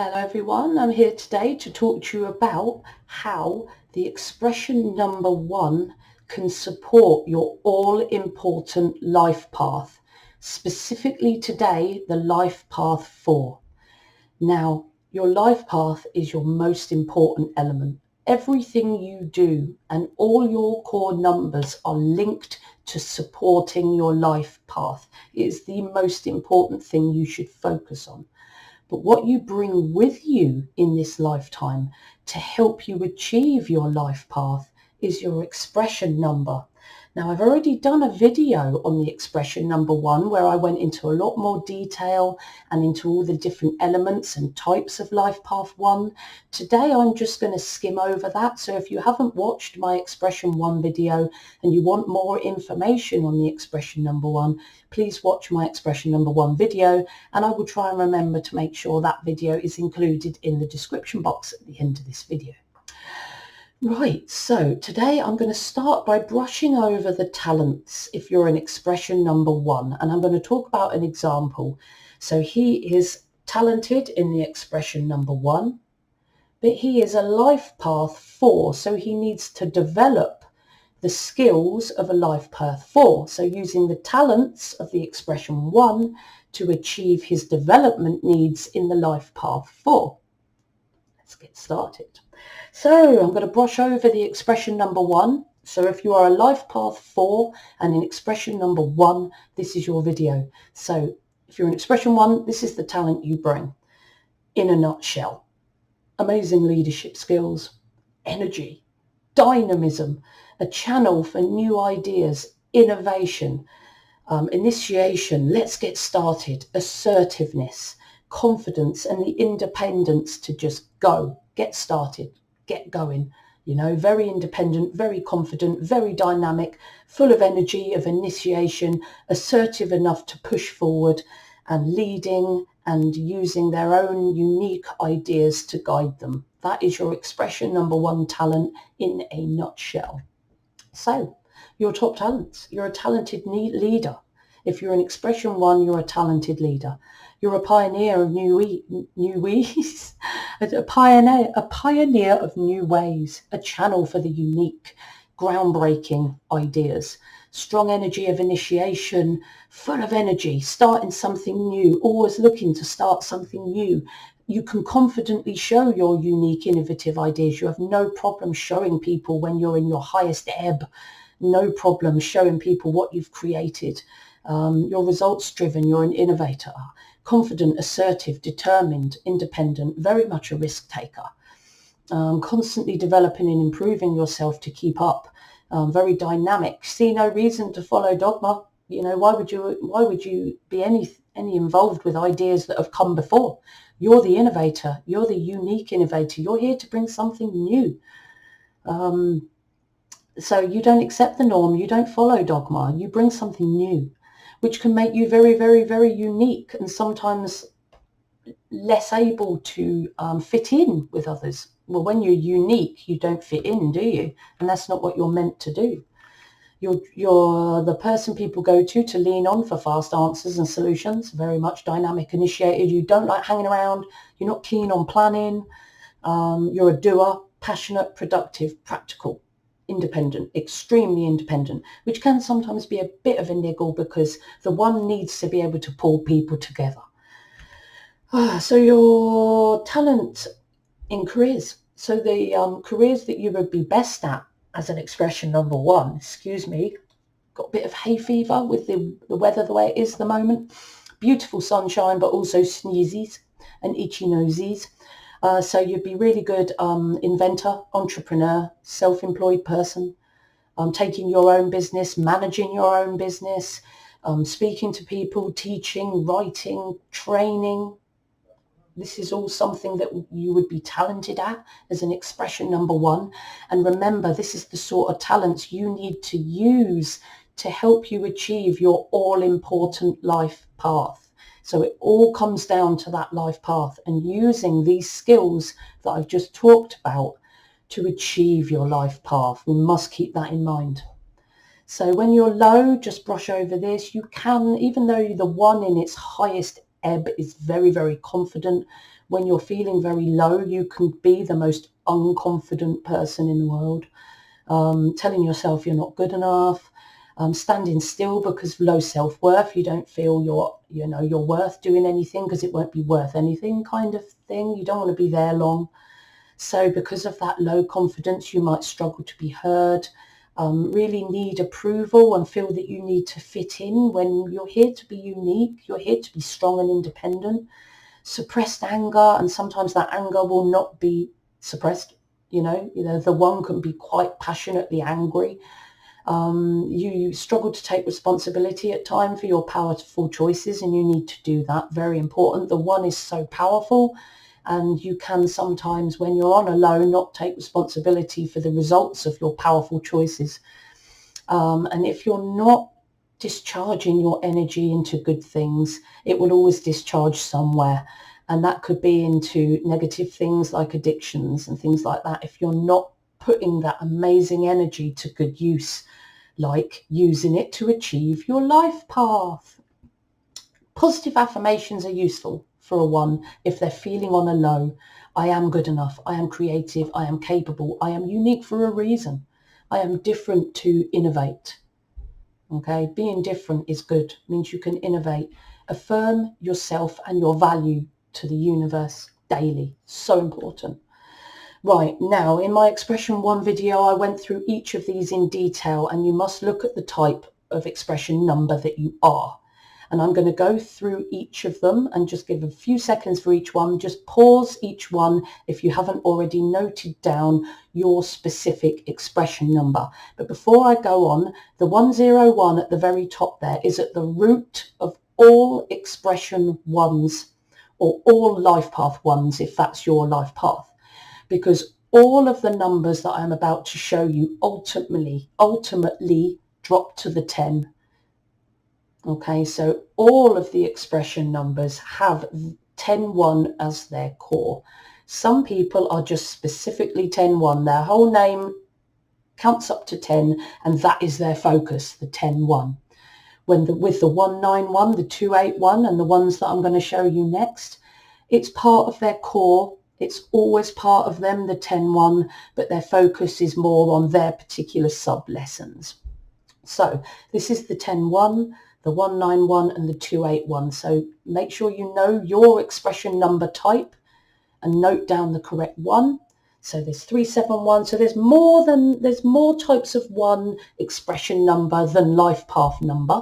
Hello everyone, I'm here today to talk to you about how the expression number 1 can support your all-important life path, specifically today the life path 4. Now, your life path is your most important element. Everything you do and all your core numbers are linked to supporting your life path. It is the most important thing you should focus on. But what you bring with you in this lifetime to help you achieve your life path is your expression number. Now, I've already done a video on the expression number 1 where I went into a lot more detail and into all the different elements and types of life path 1. Today, I'm just going to skim over that. So if you haven't watched my expression 1 video and you want more information on the expression number 1, please watch my expression number 1 video, and I will try and remember to make sure that video is included in the description box at the end of this video. Right, so today I'm going to start by brushing over the talents if you're in expression number 1, and I'm going to talk about an example. So he is talented in the expression number 1, but he is a life path 4, so he needs to develop the skills of a life path 4. So using the talents of the expression 1 to achieve his development needs in the life path 4. Let's get started. So I'm going to brush over the expression number 1. So if you are a life path 4 and in expression number 1, this is your video. So if you're in expression 1, this is the talent you bring. In a nutshell, amazing leadership skills, energy, dynamism, a channel for new ideas, innovation, initiation, let's get started, assertiveness, confidence, and the independence to just go, get started, get going. You know, very independent, very confident, very dynamic, full of energy, of initiation, assertive enough to push forward and leading and using their own unique ideas to guide them. That is your expression number 1 talent in a nutshell. So, your top talents. You're a talented leader. If you're in expression 1, you're a talented leader. You're a pioneer of new ways, a pioneer of new ways, a channel for the unique, groundbreaking ideas. Strong energy of initiation, full of energy, starting something new, always looking to start something new. You can confidently show your unique, innovative ideas. You have no problem showing people when you're in your highest ebb. No problem showing people what you've created. You're results driven. You're an innovator. Confident, assertive, determined, independent, very much a risk taker. Constantly developing and improving yourself to keep up. Very dynamic. See no reason to follow dogma. You know, why would you be any involved with ideas that have come before? You're the innovator. You're the unique innovator. You're here to bring something new. So you don't accept the norm. You don't follow dogma. You bring something new, which can make you very, very, very unique and sometimes less able to fit in with others. Well, when you're unique, you don't fit in, do you? And that's not what you're meant to do. You're the person people go to lean on for fast answers and solutions, very much dynamic, initiated. You don't like hanging around. You're not keen on planning. You're a doer, passionate, productive, practical, independent, extremely independent, which can sometimes be a bit of a niggle because the one needs to be able to pull people together. So your talent in careers. So the careers that you would be best at as an expression number 1, excuse me, got a bit of hay fever with the weather the way it is at the moment. Beautiful sunshine, but also sneezes and itchy noses. So you'd be really good inventor, entrepreneur, self-employed person, taking your own business, managing your own business, speaking to people, teaching, writing, training. This is all something that you would be talented at as an expression number 1. And remember, this is the sort of talents you need to use to help you achieve your all-important life path. So it all comes down to that life path and using these skills that I've just talked about to achieve your life path. We must keep that in mind. So when you're low, just brush over this. You can, even though the 1 in its highest ebb is very, very confident, when you're feeling very low, you can be the most unconfident person in the world, telling yourself you're not good enough, standing still because of low self-worth. You don't feel you're worth doing anything because it won't be worth anything kind of thing. You don't want to be there long. So because of that low confidence, you might struggle to be heard, really need approval and feel that you need to fit in when you're here to be unique. You're here to be strong and independent. Suppressed anger, and sometimes that anger will not be suppressed. The one can be quite passionately angry. You struggle to take responsibility at times for your powerful choices, and you need to do that. Very important. The one is so powerful, and you can sometimes, when you're on a low, not take responsibility for the results of your powerful choices. And if you're not discharging your energy into good things, it will always discharge somewhere. And that could be into negative things like addictions and things like that. If you're not putting that amazing energy to good use, like using it to achieve your life path. Positive affirmations are useful for a one if they're feeling on a low. I am good enough. I am creative. I am capable. I am unique for a reason. I am different to innovate. Okay, being different is good. It means you can innovate. Affirm yourself and your value to the universe daily. So important. Right, now in my expression one video, I went through each of these in detail, and you must look at the type of expression number that you are. And I'm going to go through each of them and just give a few seconds for each one. Just pause each one if you haven't already noted down your specific expression number. But before I go on, the 101 at the very top there is at the root of all expression ones, or all life path ones, if that's your life path. Because all of the numbers that I'm about to show you ultimately drop to the 10. Okay, so all of the expression numbers have 10-1 as their core. Some people are just specifically 10-1. Their whole name counts up to 10, and that is their focus, the 10-1. With the 191, the 281, and the ones that I'm going to show you next, it's part of their core. It's always part of them, the 10-1, but their focus is more on their particular sub-lessons. So this is the 10-1, the 191 and the 281. So make sure you know your expression number type and note down the correct one. So there's 371. So there's more types of one expression number than life path number,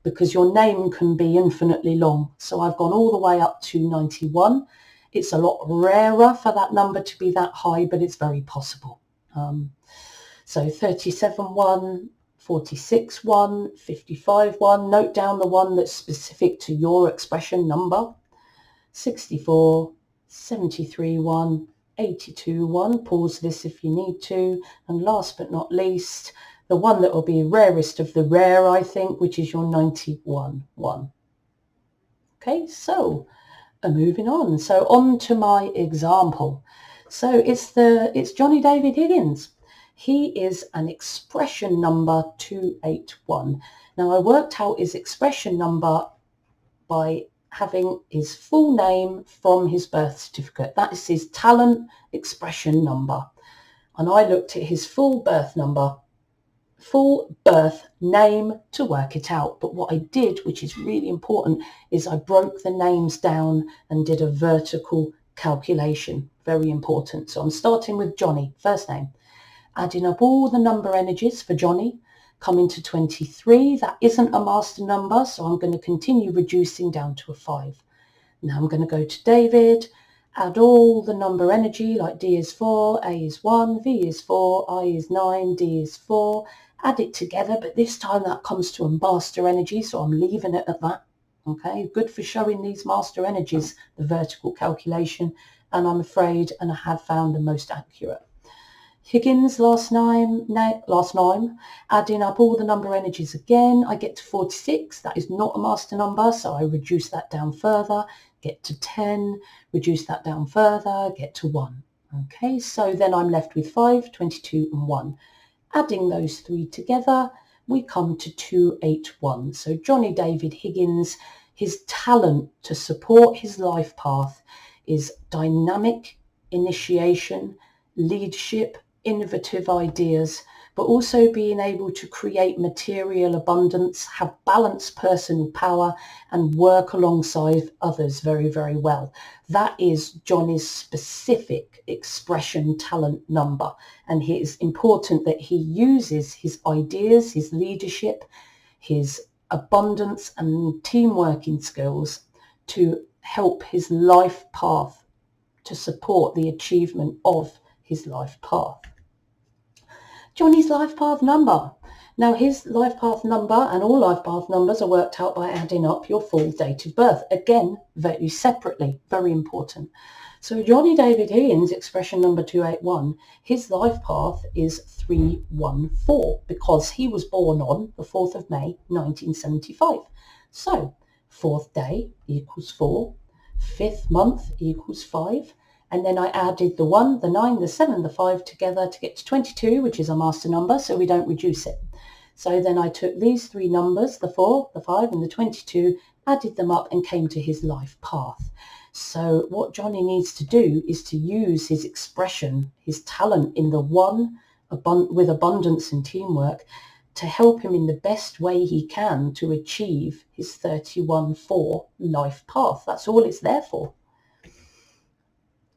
because your name can be infinitely long. So I've gone all the way up to 91. It's a lot rarer for that number to be that high, but it's very possible. So 37-1, 46-1, 55-1. Note down the one that's specific to your expression number. 64, 73-1, 82-1. Pause this if you need to. And last but not least, the one that will be rarest of the rare, I think, which is your 91-1. Okay, so moving on. So on to my example. So it's Johnny David Higgins. He is an expression number 281. Now I worked out his expression number by having his full name from his birth certificate. That is his talent expression number. And I looked at his full birth name to work it out. But what I did, which is really important, is I broke the names down and did a vertical calculation. Very important. So I'm starting with Johnny, first name. Adding up all the number energies for Johnny, coming to 23. That isn't a master number, so I'm going to continue reducing down to a 5. Now I'm going to go to David, add all the number energy, like D is 4, A is 1, V is 4, I is 9, D is 4. Add it together, but this time that comes to a master energy, so I'm leaving it at that. Okay, good for showing these master energies, the vertical calculation, and I'm afraid, and I have found the most accurate. Higgins, last name, adding up all the number energies again, I get to 46. That is not a master number, so I reduce that down further, get to 10, reduce that down further, get to 1. Okay, so then I'm left with 5, 22 and 1. Adding those three together, we come to 281. So Johnny David Higgins, his talent to support his life path is dynamic initiation, leadership, innovative ideas, but also being able to create material abundance, have balanced personal power, and work alongside others very, very well. That is Johnny's specific expression talent number. And it is important that he uses his ideas, his leadership, his abundance and team working skills to help his life path, to support the achievement of his life path. Johnny's life path number. Now his life path number and all life path numbers are worked out by adding up your full date of birth. Again, very separately, very important. So Johnny David Higgins, expression number 281, his life path is 314 because he was born on the 4th of May, 1975. So 4th day equals 4, 5th month equals 5, and then I added the 1, the 9, the 7, the 5 together to get to 22, which is a master number, so we don't reduce it. So then I took these three numbers, the 4, the 5 and the 22, added them up and came to his life path. So what Johnny needs to do is to use his expression, his talent in the one with abundance and teamwork to help him in the best way he can to achieve his 31-4 life path. That's all it's there for.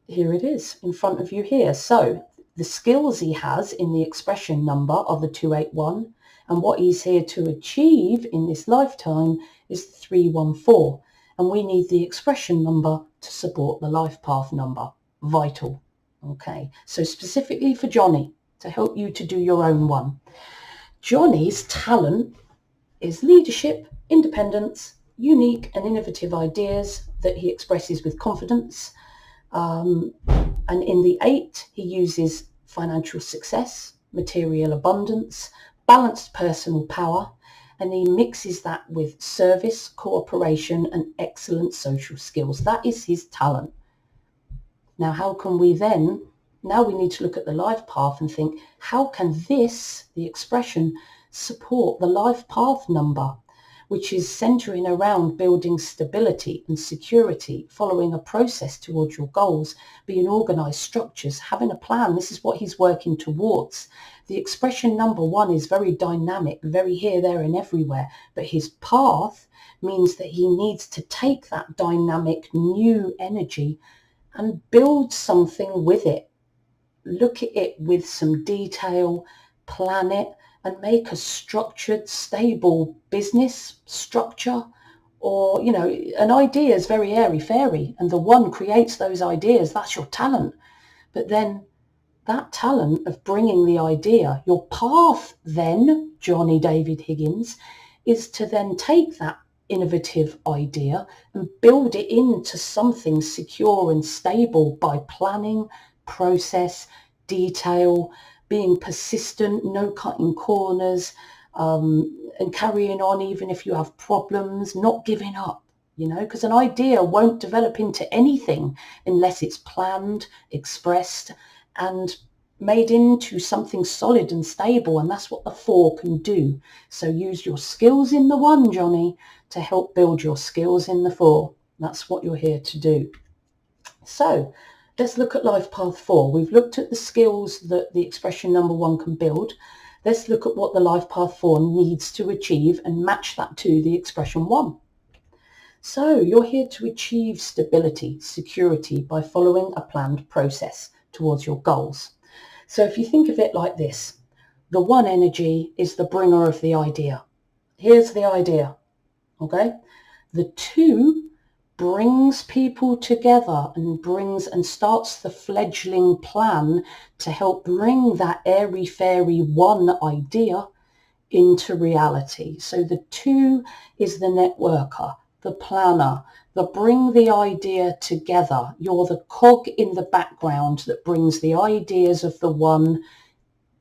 Here it is in front of you here. So the skills he has in the expression number are the 281, and what he's here to achieve in this lifetime is 314. And we need the expression number to support the life path number. Vital. Okay, so specifically for Johnny, to help you to do your own one. Johnny's talent is leadership, independence, unique and innovative ideas that he expresses with confidence. And in the 8, he uses financial success, material abundance, balanced personal power, and he mixes that with service, cooperation, and excellent social skills. That is his talent. Now, how can we then, now we need to look at the life path and think, how can this, the expression, support the life path number, which is centering around building stability and security, following a process towards your goals, being organized structures, having a plan. This is what he's working towards. The expression number 1 is very dynamic, very here, there, and everywhere. But his path means that he needs to take that dynamic new energy and build something with it. Look at it with some detail, plan it, and make a structured, stable business structure. Or, you know, an idea is very airy-fairy, and the one creates those ideas. That's your talent. But then that talent of bringing the idea, your path then, Johnny David Higgins, is to then take that innovative idea and build it into something secure and stable by planning, process, detail, being persistent, no cutting corners, and carrying on even if you have problems, not giving up, you know, because an idea won't develop into anything unless it's planned, expressed, and made into something solid and stable. And that's what the 4 can do. So use your skills in the 1, Johnny, to help build your skills in the 4. That's what you're here to do. So let's look at life path 4. We've looked at the skills that the expression number 1 can build. Let's look at what the life path 4 needs to achieve and match that to the expression 1. So you're here to achieve stability, security by following a planned process towards your goals. So if you think of it like this, the 1 energy is the bringer of the idea. Here's the idea, okay? The 2 brings people together and starts the fledgling plan to help bring that airy-fairy 1 idea into reality. So the 2 is the networker, the planner, the bring the idea together. You're the cog in the background that brings the ideas of the 1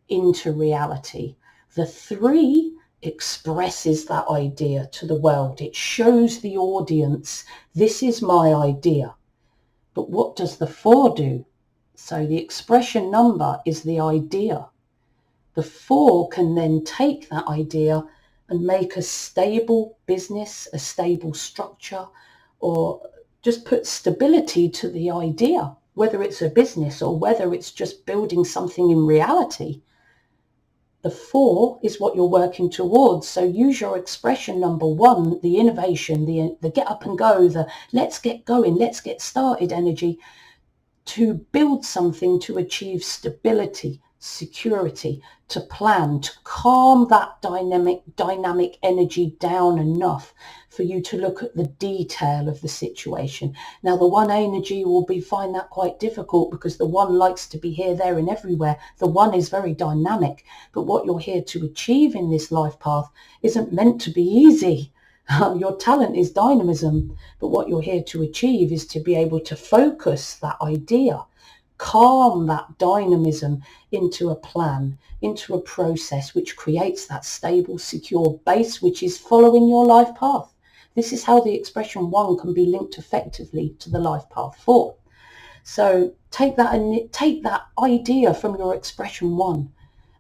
into reality. The 3 expresses that idea to the world. It shows the audience, this is my idea. But what does the 4 do? So the expression number is the idea. The 4 can then take that idea and make a stable business, a stable structure, or just put stability to the idea, whether it's a business or whether it's just building something in reality. The 4 is what you're working towards. So use your expression number 1, the innovation, the get up and go, the let's get going, let's get started energy, to build something, to achieve stability, security, to plan, to calm that dynamic energy down enough for you to look at the detail of the situation. Now, the 1 energy will find that quite difficult because the 1 likes to be here, there and everywhere. The 1 is very dynamic, but what you're here to achieve in this life path isn't meant to be easy. Your talent is dynamism, but what you're here to achieve is to be able to focus that idea, calm that dynamism into a plan, into a process which creates that stable, secure base which is following your life path. This is how the expression 1 can be linked effectively to the life path 4. So take that idea from your expression 1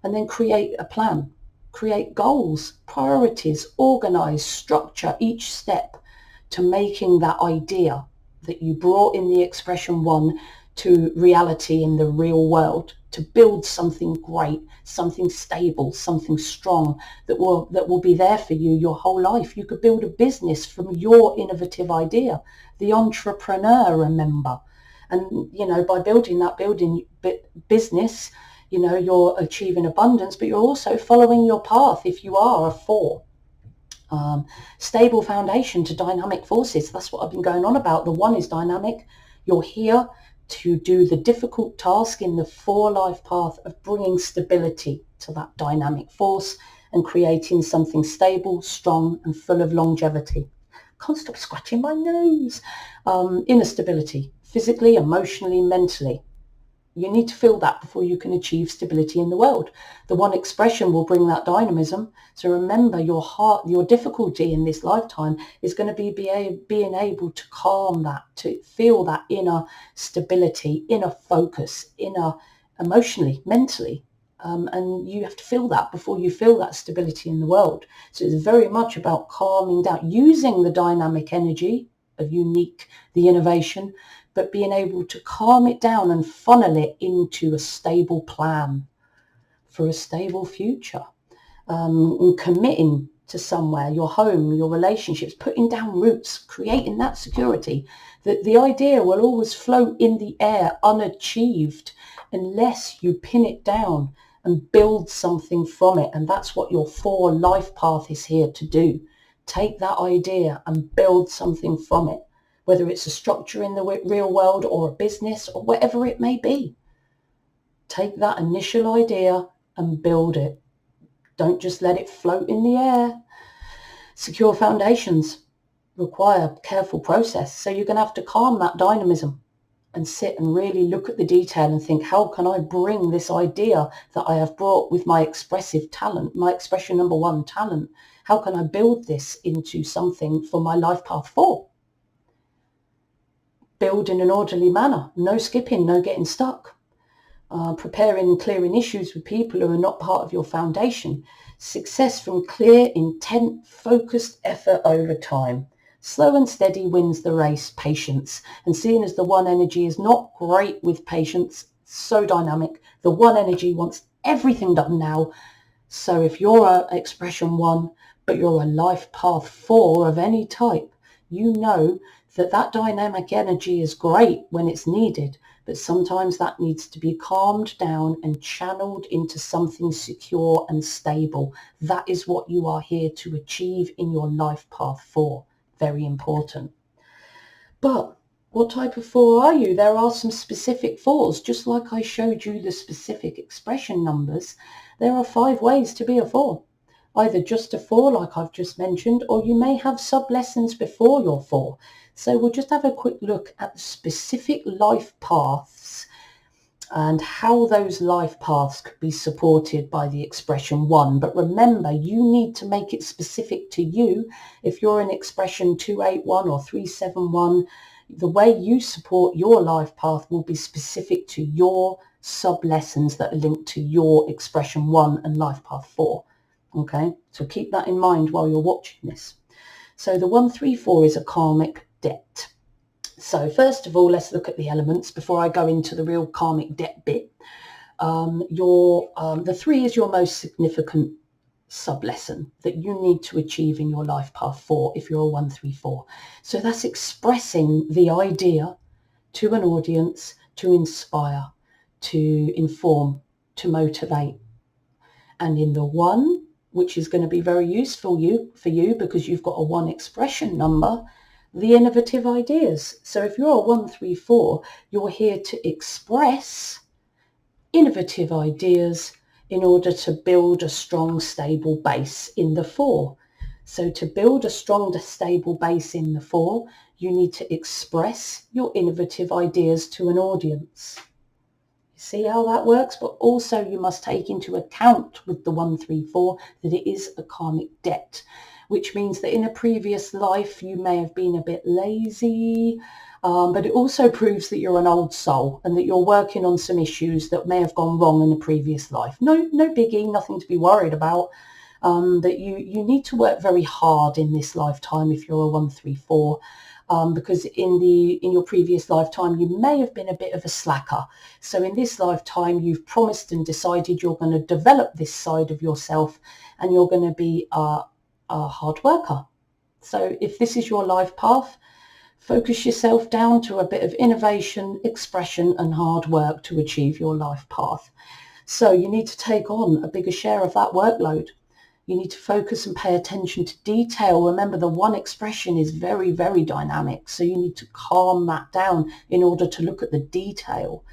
and then create a plan. Create goals, priorities, organize, structure each step to making that idea that you brought in the expression 1 to reality in the real world, to build something great, something stable, something strong that will be there for you your whole life. You could build a business from your innovative idea, the entrepreneur, remember. And, by building that business, you're achieving abundance, but you're also following your path if you are a 4. Stable foundation to dynamic forces. That's what I've been going on about. The 1 is dynamic. You're here to do the difficult task in the 4 life path of bringing stability to that dynamic force and creating something stable, strong, and full of longevity. Can't stop scratching my nose. Inner stability, physically, emotionally, mentally. You need to feel that before you can achieve stability in the world. The 1 expression will bring that dynamism. So remember, your difficulty in this lifetime is going to be being able to calm that, to feel that inner stability, inner focus, inner emotionally, mentally. And you have to feel that before you feel that stability in the world. So it's very much about calming down, using the dynamic energy of the innovation, but being able to calm it down and funnel it into a stable plan for a stable future, and committing to somewhere, your home, your relationships, putting down roots, creating that security. That the idea will always float in the air unachieved unless you pin it down and build something from it. And that's what your 4 life path is here to do. Take that idea and build something from it, whether it's a structure in the real world or a business or whatever it may be. Take that initial idea and build it. Don't just let it float in the air. Secure foundations require careful process. So you're going to have to calm that dynamism and sit and really look at the detail and think, how can I bring this idea that I have brought with my expressive talent, my expression number 1 talent, how can I build this into something for my life path 4? Build in an orderly manner, no skipping, no getting stuck. Preparing and clearing issues with people who are not part of your foundation. Success from clear, intent, focused effort over time. Slow and steady wins the race. Patience. And seeing as the 1 energy is not great with patience, so dynamic, the 1 energy wants everything done now. So if you're an expression 1, but you're a life path 4 of any type, you know that dynamic energy is great when it's needed, but sometimes that needs to be calmed down and channeled into something secure and stable. That is what you are here to achieve in your life path 4. Very important. But what type of 4 are you? There are some specific 4s. Just like I showed you the specific expression numbers, there are 5 ways to be a 4. Either just a 4 like I've just mentioned, or you may have sub-lessons before your 4. So we'll just have a quick look at the specific life paths and how those life paths could be supported by the expression 1. But remember, you need to make it specific to you. If you're in expression 281 or 371, the way you support your life path will be specific to your sub-lessons that are linked to your expression 1 and life path 4. Okay, so keep that in mind while you're watching this. So the 134 is a karmic debt. So first of all, let's look at the elements before I go into the real karmic debt bit. The 3 is your most significant sub-lesson that you need to achieve in your life path 4 if you're a 134. So that's expressing the idea to an audience, to inspire, to inform, to motivate. And in the 1, which is going to be very useful for you because you've got a 1 expression number, the innovative ideas. So if you're a 134, you're here to express innovative ideas in order to build a strong, stable base in the 4. So to build a strong, stable base in the 4, you need to express your innovative ideas to an audience. See how that works? But also you must take into account with the 134 that it is a karmic debt, which means that in a previous life you may have been a bit lazy, but it also proves that you're an old soul and that you're working on some issues that may have gone wrong in a previous life. No biggie, nothing to be worried about. That you need to work very hard in this lifetime if you're a 134. Because in your previous lifetime you may have been a bit of a slacker. So in this lifetime you've promised and decided you're going to develop this side of yourself and you're going to be a hard worker. So if this is your life path, focus yourself down to a bit of innovation, expression and hard work to achieve your life path. So you need to take on a bigger share of that workload. You need to focus and pay attention to detail. Remember, the 1 expression is very, very dynamic. So you need to calm that down in order to look at the detail.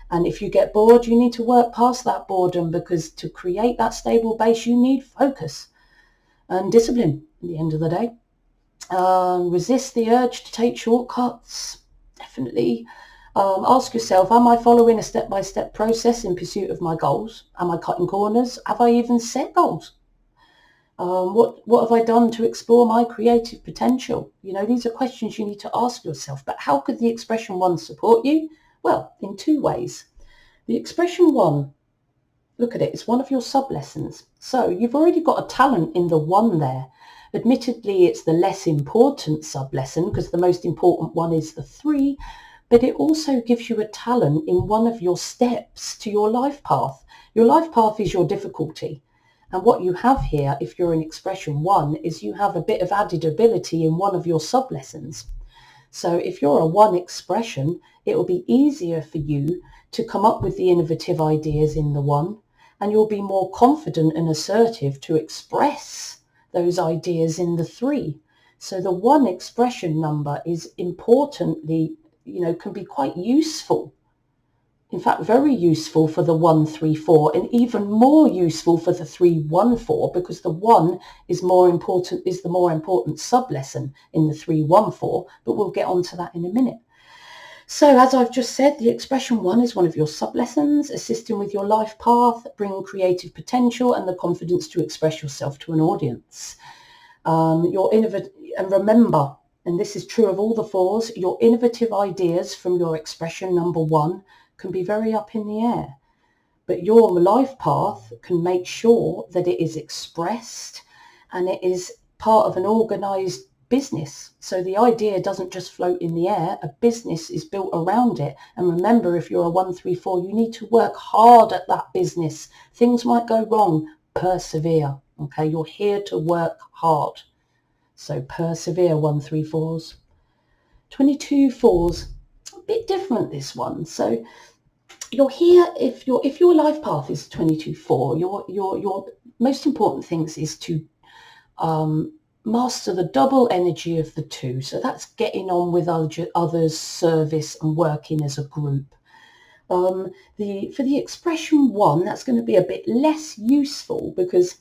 And if you get bored, you need to work past that boredom, because to create that stable base, you need focus and discipline at the end of the day. Resist the urge to take shortcuts. Definitely. Ask yourself, am I following a step-by-step process in pursuit of my goals? Am I cutting corners? Have I even set goals? What have I done to explore my creative potential? These are questions you need to ask yourself. But how could the expression 1 support you? Well, in 2 ways. The expression 1, look at it, it's one of your sub-lessons. So you've already got a talent in the 1 there. Admittedly, it's the less important sub-lesson because the most important one is the 3, but it also gives you a talent in one of your steps to your life path. Your life path is your difficulty. And what you have here, if you're in expression 1, is you have a bit of added ability in one of your sub-lessons. So if you're a 1 expression, it will be easier for you to come up with the innovative ideas in the 1, and you'll be more confident and assertive to express those ideas in the 3. So the 1 expression number is importantly, can be quite useful. In fact, very useful for the 134 and even more useful for the 314, because the 1 is the more important sub-lesson in the 314, but we'll get onto that in a minute. So as I've just said, the expression 1 is one of your sub-lessons, assisting with your life path, bringing creative potential and the confidence to express yourself to an audience. And remember, and this is true of all the 4s, your innovative ideas from your expression number 1 can be very up in the air, but your life path can make sure that it is expressed and it is part of an organized business. So the idea doesn't just float in the air, a business is built around it. And remember, if you're a 134, you need to work hard at that business. Things might go wrong, persevere. Okay, you're here to work hard. So persevere, 134s. 22-4s, a bit different this one. So you're here, if your life path is 22-4, your most important things is to master the double energy of the 2. So that's getting on with others, service and working as a group. For the expression 1, that's going to be a bit less useful, because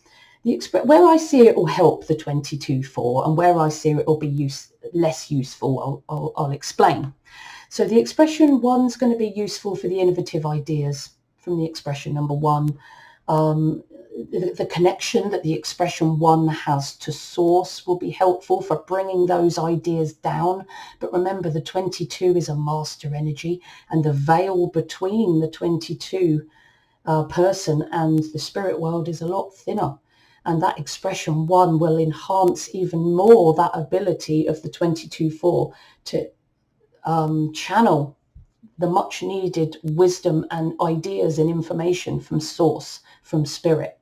where I see it will help the 22-4 and where I see it will be less useful, I'll explain. So the expression 1 is going to be useful for the innovative ideas from the expression number 1. The connection that the expression 1 has to source will be helpful for bringing those ideas down. But remember, the 22 is a master energy, and the veil between the 22 person and the spirit world is a lot thinner. And that expression 1 will enhance even more that ability of the 22-4 to channel the much needed wisdom and ideas and information from source, from spirit.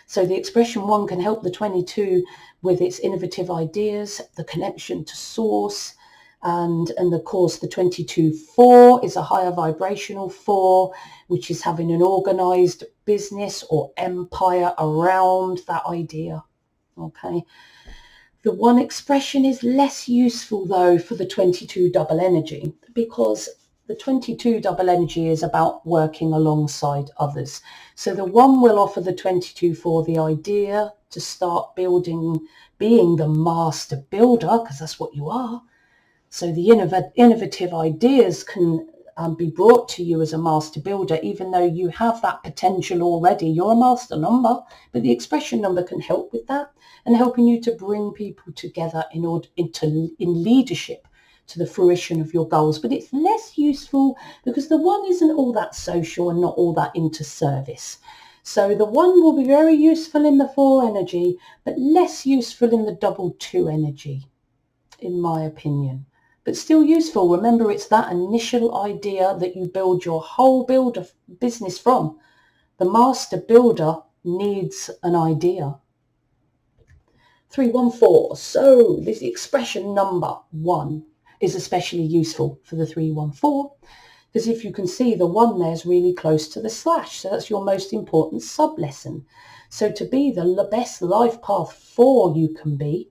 So the expression 1 can help the 22 with its innovative ideas, the connection to source, and of course the 22-4 is a higher vibrational 4, which is having an organized business or empire around that idea. Okay. The 1 expression is less useful though for the 22 double energy, because the 22 double energy is about working alongside others. So the 1 will offer the 22-4 the idea to start building, being the master builder, because that's what you are. So the innovative ideas can be brought to you as a master builder, even though you have that potential already. You're a master number, but the expression number can help with that and helping you to bring people together in leadership to the fruition of your goals. But it's less useful because the 1 isn't all that social and not all that into service. So the 1 will be very useful in the 4 energy, but less useful in the double 2 energy, in my opinion. But still useful. Remember, it's that initial idea that you build your whole business from. The master builder needs an idea. 314. So this expression number 1 is especially useful for the 314, because if you can see, the 1 there is really close to the slash. So that's your most important sub-lesson. So to be the best life path 4 you can be,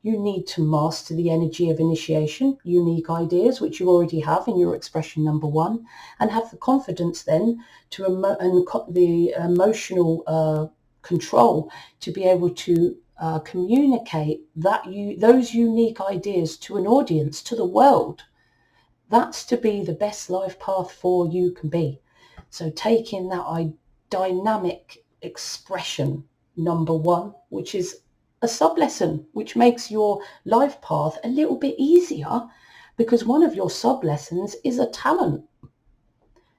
you need to master the energy of initiation, unique ideas, which you already have in your expression number 1, and have the confidence then to the emotional control to be able to communicate those unique ideas to an audience, to the world. That's to be the best life path 4 you can be. So taking that dynamic expression number 1, which is a sub-lesson, which makes your life path a little bit easier, because one of your sub-lessons is a talent.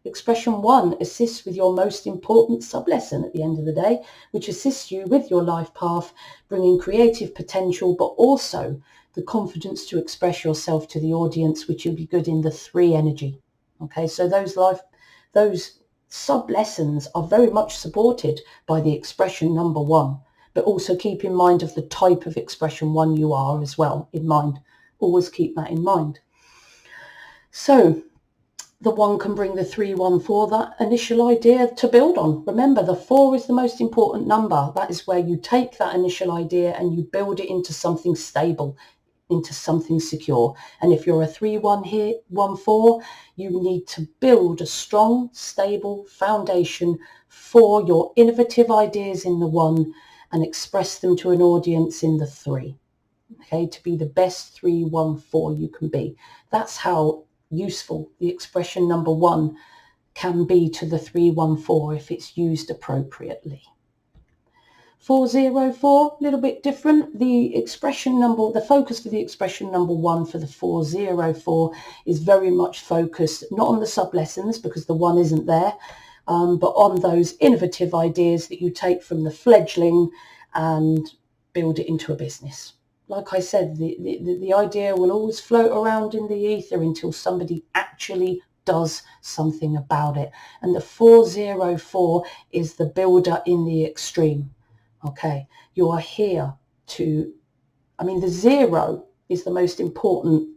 Expression 1 assists with your most important sub-lesson at the end of the day, which assists you with your life path, bringing creative potential, but also the confidence to express yourself to the audience, which will be good in the 3 energy. Okay, so those sub-lessons are very much supported by the expression number 1. But also keep in mind of the type of expression 1 you are as well in mind. Always keep that in mind. So the 1 can bring the 314, that initial idea to build on. Remember, the 4 is the most important number. That is where you take that initial idea and you build it into something stable, into something secure. And if you're a 314, you need to build a strong, stable foundation for your innovative ideas in the 1 and express them to an audience in the 3, okay, to be the best 314 you can be. That's how useful the expression number 1 can be to the 314 if it's used appropriately. 404, a little bit different. The expression number, the focus for the expression number 1 for the 404 is very much focused not on the sub-lessons, because the 1 isn't there, but on those innovative ideas that you take from the fledgling and build it into a business. Like I said, the idea will always float around in the ether until somebody actually does something about it. And the 404 is the builder in the extreme. Okay, you are here to, the 0 is the most important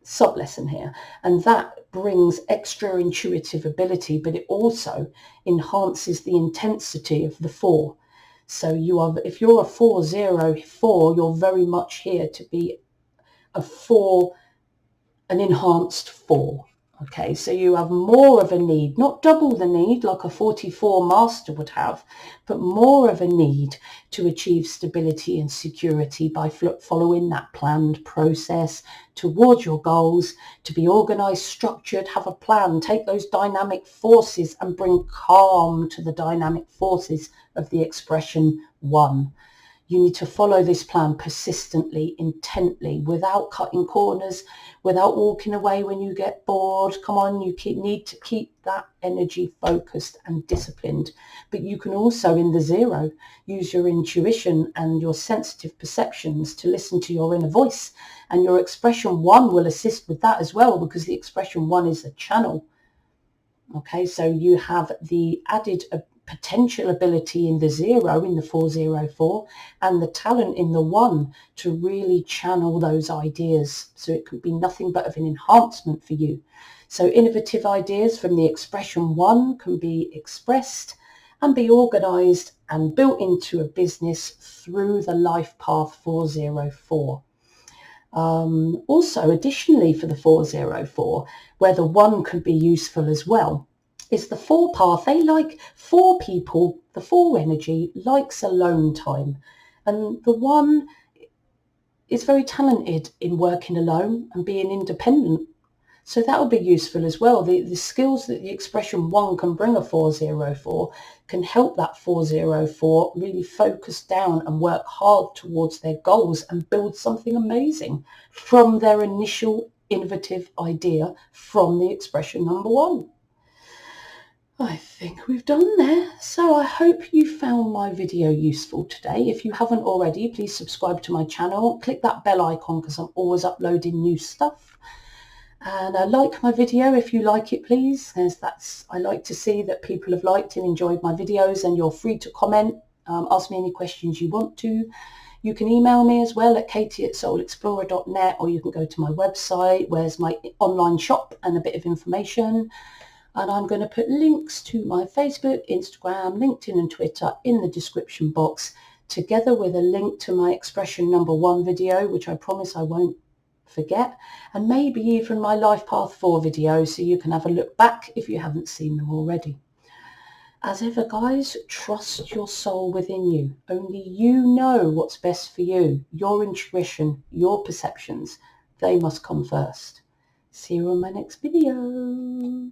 sub-lesson here, and that brings extra intuitive ability, but it also enhances the intensity of the 4. So if you're a 404, you're very much here to be a 4, an enhanced 4. Okay, so you have more of a need, not double the need like a 44 master would have, but more of a need to achieve stability and security by following that planned process towards your goals, to be organized, structured, have a plan, take those dynamic forces and bring calm to the dynamic forces of the expression 1. You need to follow this plan persistently, intently, without cutting corners, without walking away when you get bored. Come on, you need to keep that energy focused and disciplined. But you can also, in the 0, use your intuition and your sensitive perceptions to listen to your inner voice. And your expression 1 will assist with that as well, because the expression 1 is a channel. Okay, so you have the added potential ability in the 0, in the 404, and the talent in the 1 to really channel those ideas. So it could be nothing but of an enhancement for you. So innovative ideas from the expression 1 can be expressed and be organized and built into a business through the life path 404. Also, additionally, for the 404, where the 1 could be useful as well, is the 4 path. They like 4 people, the 4 energy likes alone time. And the 1 is very talented in working alone and being independent. So that will be useful as well. The skills that the expression 1 can bring a 404 can help that 404 really focus down and work hard towards their goals and build something amazing from their initial innovative idea from the expression number 1. I think we've done there. So I hope you found my video useful today. If you haven't already, please subscribe to my channel. Click that bell icon because I'm always uploading new stuff. And like my video if you like it, please. I like to see that people have liked and enjoyed my videos, and you're free to comment, ask me any questions you want to. You can email me as well at katie@soulexplorer.net, or you can go to my website, where's my online shop and a bit of information. And I'm going to put links to my Facebook, Instagram, LinkedIn and Twitter in the description box, together with a link to my expression number 1 video, which I promise I won't forget, and maybe even my Life Path 4 video, so you can have a look back if you haven't seen them already. As ever, guys, trust your soul within you. Only you know what's best for you. Your intuition, your perceptions, they must come first. See you on my next video.